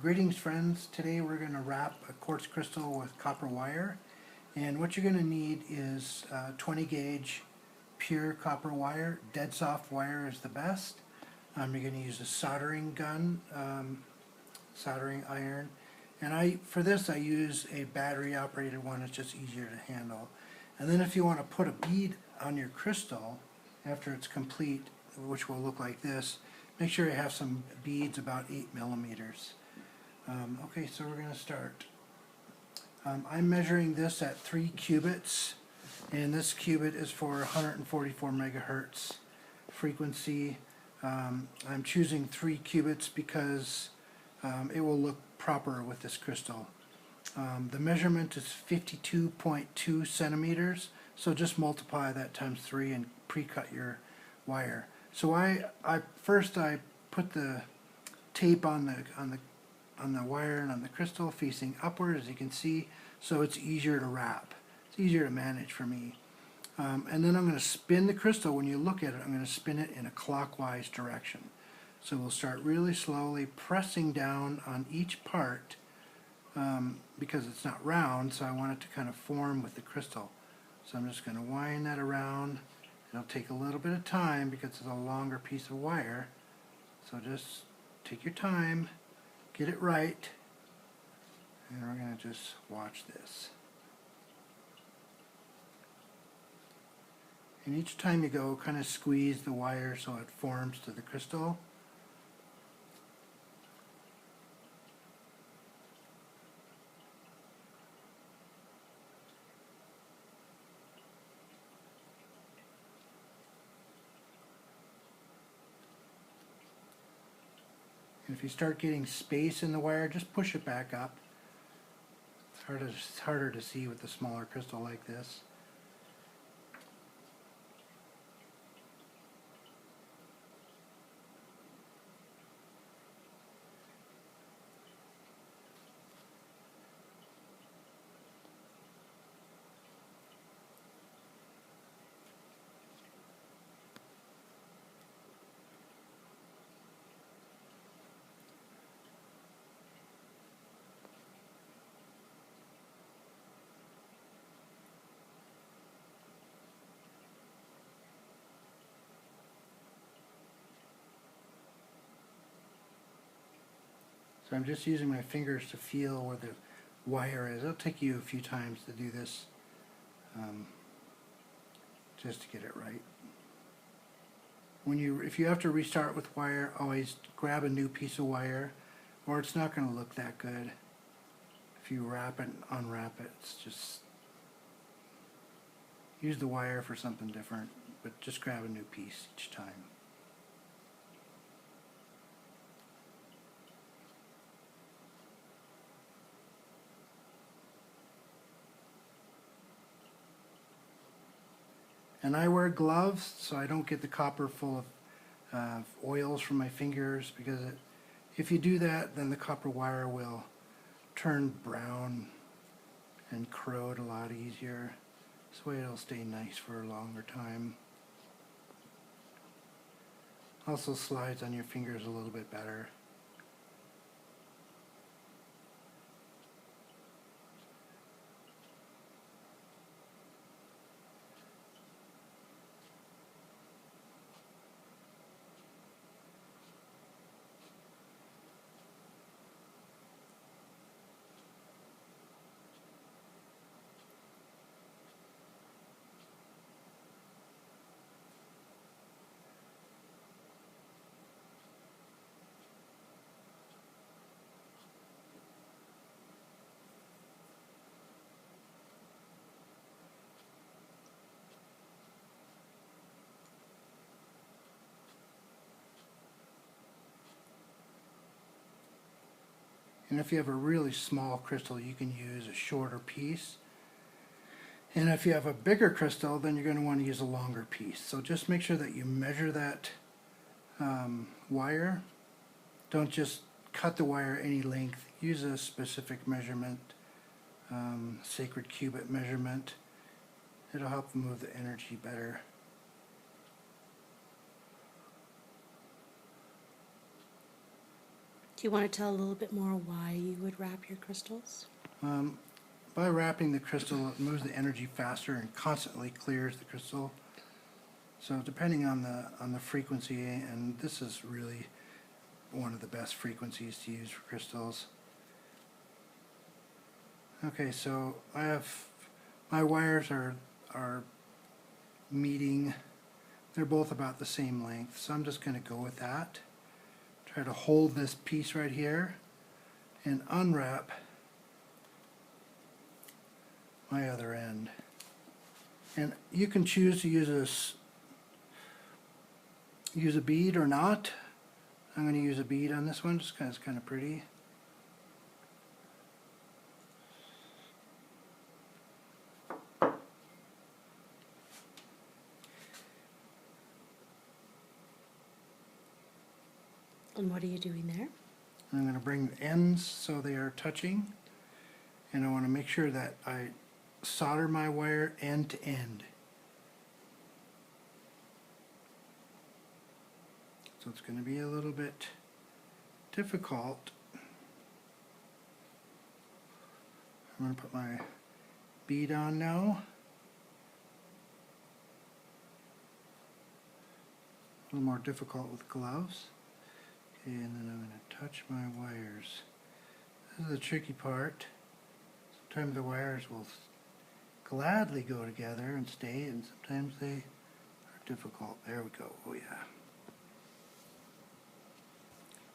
Greetings friends, today we're going to wrap a quartz crystal with copper wire, and what you're going to need is 20 gauge pure copper wire. Dead soft wire is the best. You're going to use a soldering gun, soldering iron, and for this I use a battery operated one. It's just easier to handle. And then if you want to put a bead on your crystal after it's complete, which will look like this, make sure you have some beads about 8 millimeters. Okay, so we're going to start. I'm measuring this at 3 cubits, and this cubit is for 144 megahertz frequency. I'm choosing 3 cubits because it will look proper with this crystal. The measurement is 52.2 centimeters, so just multiply that times 3 and pre-cut your wire. So first I put the tape on the wire and on the crystal facing upward, as you can see, so it's easier to wrap. It's easier to manage for me. And then I'm going to spin the crystal. When you look at it, I'm going to spin it in a clockwise direction. So we'll start really slowly pressing down on each part because it's not round, so I want it to kind of form with the crystal. So I'm just going to wind that around. It'll take a little bit of time because it's a longer piece of wire. So just take your time, get it right, and we're going to just watch this. And each time you go, kind of squeeze the wire so it forms to the crystal. And if you start getting space in the wire, just push it back up. It's harder to see with a smaller crystal like this. So I'm just using my fingers to feel where the wire is. It'll take you a few times to do this just to get it right. If you have to restart with wire, always grab a new piece of wire, or it's not going to look that good. If you wrap it and unwrap it, it's just use the wire for something different, but just grab a new piece each time. And I wear gloves so I don't get the copper full of oils from my fingers, because if you do that, then the copper wire will turn brown and corrode a lot easier. This way it'll stay nice for a longer time. Also slides on your fingers a little bit better. And if you have a really small crystal, you can use a shorter piece. And if you have a bigger crystal, then you're going to want to use a longer piece. So just make sure that you measure that wire. Don't just cut the wire any length. Use a specific measurement, sacred cubit measurement. It'll help move the energy better. Do you want to tell a little bit more why you would wrap your crystals? By wrapping the crystal, it moves the energy faster and constantly clears the crystal. So depending on the frequency, and this is really one of the best frequencies to use for crystals. Okay, so I have my wires are meeting. They're both about the same length, so I'm just going to go with that. Try to hold this piece right here and unwrap my other end. And you can choose to use a bead or not. I'm going to use a bead on this one just because it's kind of pretty. And what are you doing there? I'm going to bring the ends so they are touching, and I want to make sure that I solder my wire end to end. So it's going to be a little bit difficult. I'm going to put my bead on now. A little more difficult with gloves. Okay, and then I'm going to touch my wires. This is the tricky part. Sometimes the wires will gladly go together and stay, and sometimes they are difficult. There we go. Oh yeah.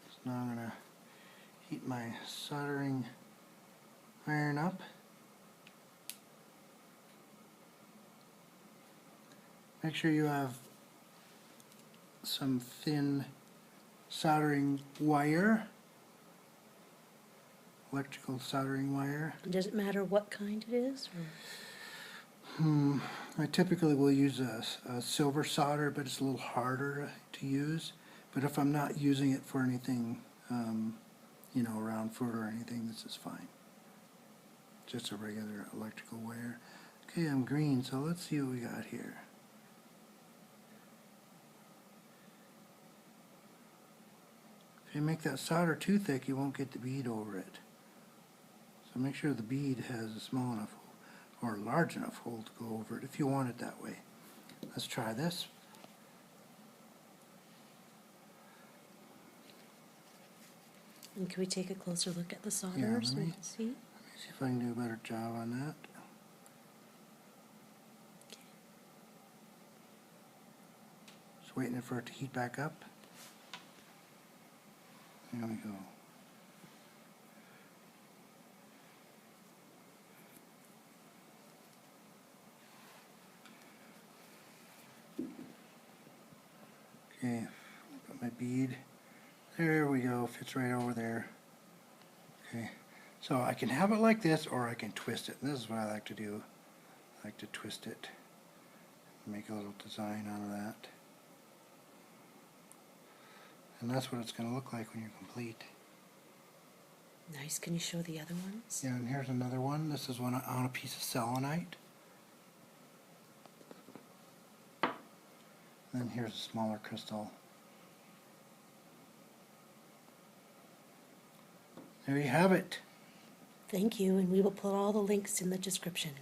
So now I'm going to heat my soldering iron up. Make sure you have some thin soldering wire, electrical soldering wire. Does it matter what kind it is? I typically will use a silver solder, but it's a little harder to use. But if I'm not using it for anything, you know, around food or anything, this is fine. Just a regular electrical wire. Okay, I'm green, so let's see what we got here. If you make that solder too thick, you won't get the bead over it. So make sure the bead has a small enough or large enough hole to go over it if you want it that way. Let's try this. And can we take a closer look at the solder Yeah, so we can see? Let me see if I can do a better job on that. Just waiting for it to heat back up. There we go. Okay, got my bead. There we go, fits right over there. Okay, so I can have it like this or I can twist it. And this is what I like to do. I like to twist it. Make a little design out of that. And that's what it's going to look like when you're complete. Nice. Can you show the other ones? Yeah, and here's another one. This is one on a piece of selenite. And then here's a smaller crystal. There you have it. Thank you, and we will put all the links in the description.